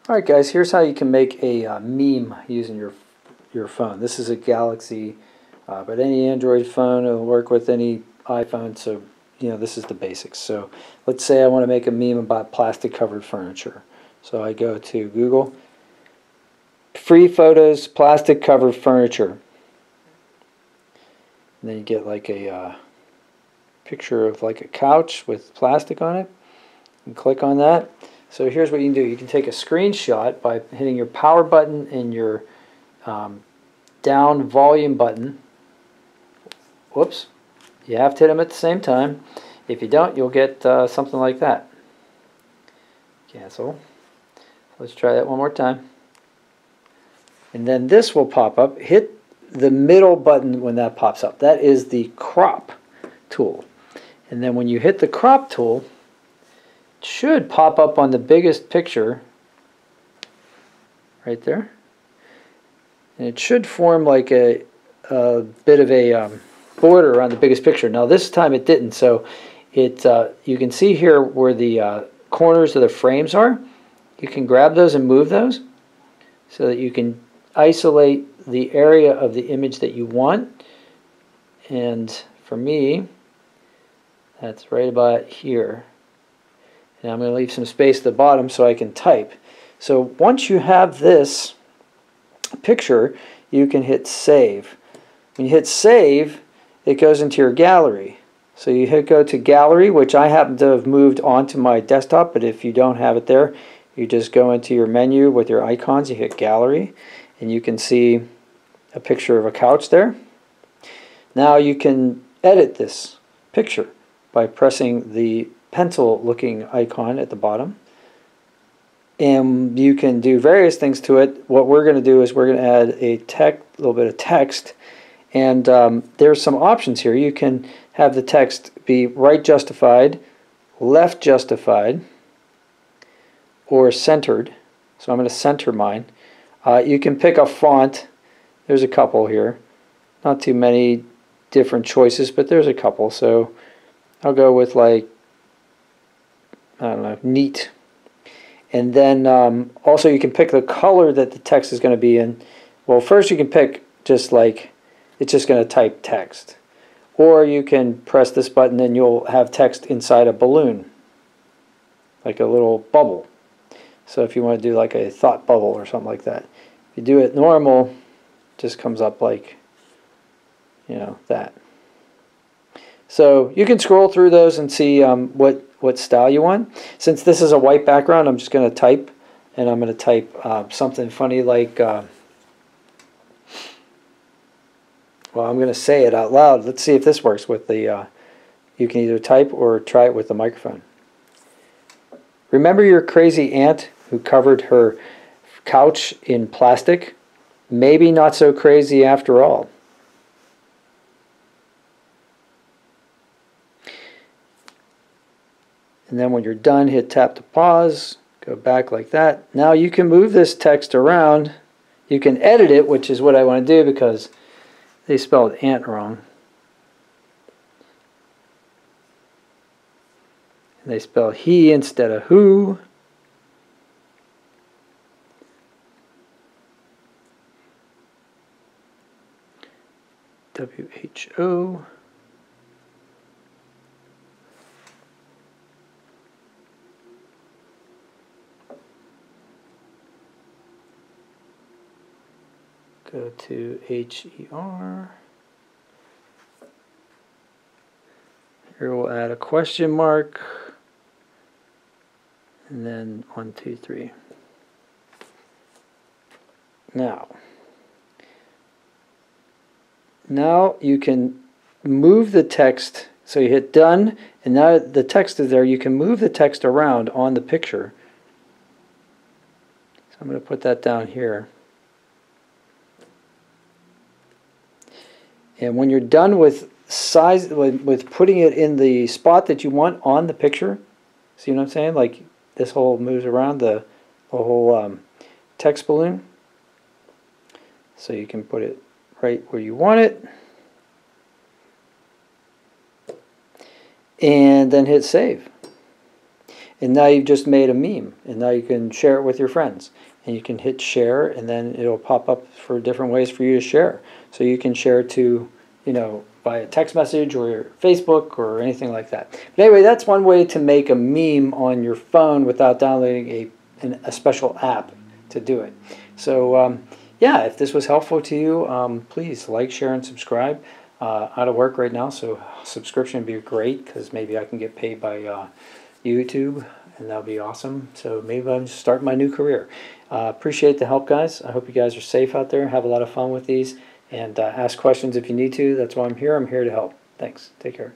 Alright guys, here's how you can make a meme using your phone. This is a Galaxy, but any Android phone will work with any iPhone, so this is the basics. So let's say I want to make a meme about plastic covered furniture. So I go to Google, free photos, plastic covered furniture. And then you get like a picture of like a couch with plastic on it. And click on that. So here's what you can do. You can take a screenshot by hitting your power button and your down volume button. Whoops. You have to hit them at the same time. If you don't, you'll get something like that. Cancel. Let's try that one more time. And then this will pop up. Hit the middle button when that pops up. That is the crop tool. And then when you hit the crop tool, it should pop up on the biggest picture right there. And it should form like a bit of a border around the biggest picture. Now this time it didn't, so you can see here where the corners of the frames are. You can grab those and move those so that you can isolate the area of the image that you want. And for me, that's right about here. And I'm going to leave some space at the bottom so I can type. So once you have this picture, you can hit save. When you hit save, it goes into your gallery. So you go to gallery, which I happen to have moved onto my desktop, but if you don't have it there, you just go into your menu with your icons, you hit gallery, and you can see a picture of a couch there. Now you can edit this picture by pressing the pencil looking icon at the bottom, and you can do various things to it. What we're going to do is we're going to add a little bit of text, and there's some options here. You can have the text be right justified, left justified, or centered. So I'm going to center mine. You can pick a font. There's a couple here, not too many different choices, but there's a couple. So I'll go with like, I don't know, neat. And then also you can pick the color that the text is going to be in. Well, first you can pick just like, it's just going to type text. Or you can press this button and you'll have text inside a balloon, like a little bubble. So if you want to do like a thought bubble or something like that. If you do it normal, it just comes up like, that. So you can scroll through those and see what style you want. Since this is a white background, I'm just going to type, and I'm going to type something funny like, well, I'm going to say it out loud. Let's see if this works with the, you can either type or try it with the microphone. Remember your crazy aunt who covered her couch in plastic? Maybe not so crazy after all. And then when you're done, hit tap to pause, go back like that. Now you can move this text around. You can edit it, which is what I want to do because they spelled ant wrong. And they spell he instead of who. W-H-O. Go to H-E-R. Here we'll add a question mark. And then 1, 2, 3. Now you can move the text. So you hit done, and now the text is there. You can move the text around on the picture. So I'm going to put that down here. And when you're done with with putting it in the spot that you want on the picture, see what I'm saying? Like this whole moves around the whole text balloon. So you can put it right where you want it. And then hit save. And now you've just made a meme, and now you can share it with your friends. And you can hit share, and then it'll pop up for different ways for you to share. So you can share to, via text message or Facebook or anything like that. But anyway, that's one way to make a meme on your phone without downloading a special app to do it. So yeah, if this was helpful to you, please like, share, and subscribe. Out of work right now, so subscription would be great, because maybe I can get paid by YouTube, and that'll be awesome. So maybe I'm just starting my new career. Appreciate the help, guys. I hope you guys are safe out there. Have a lot of fun with these, and ask questions if you need to. That's why I'm here. I'm here to help. Thanks. Take care.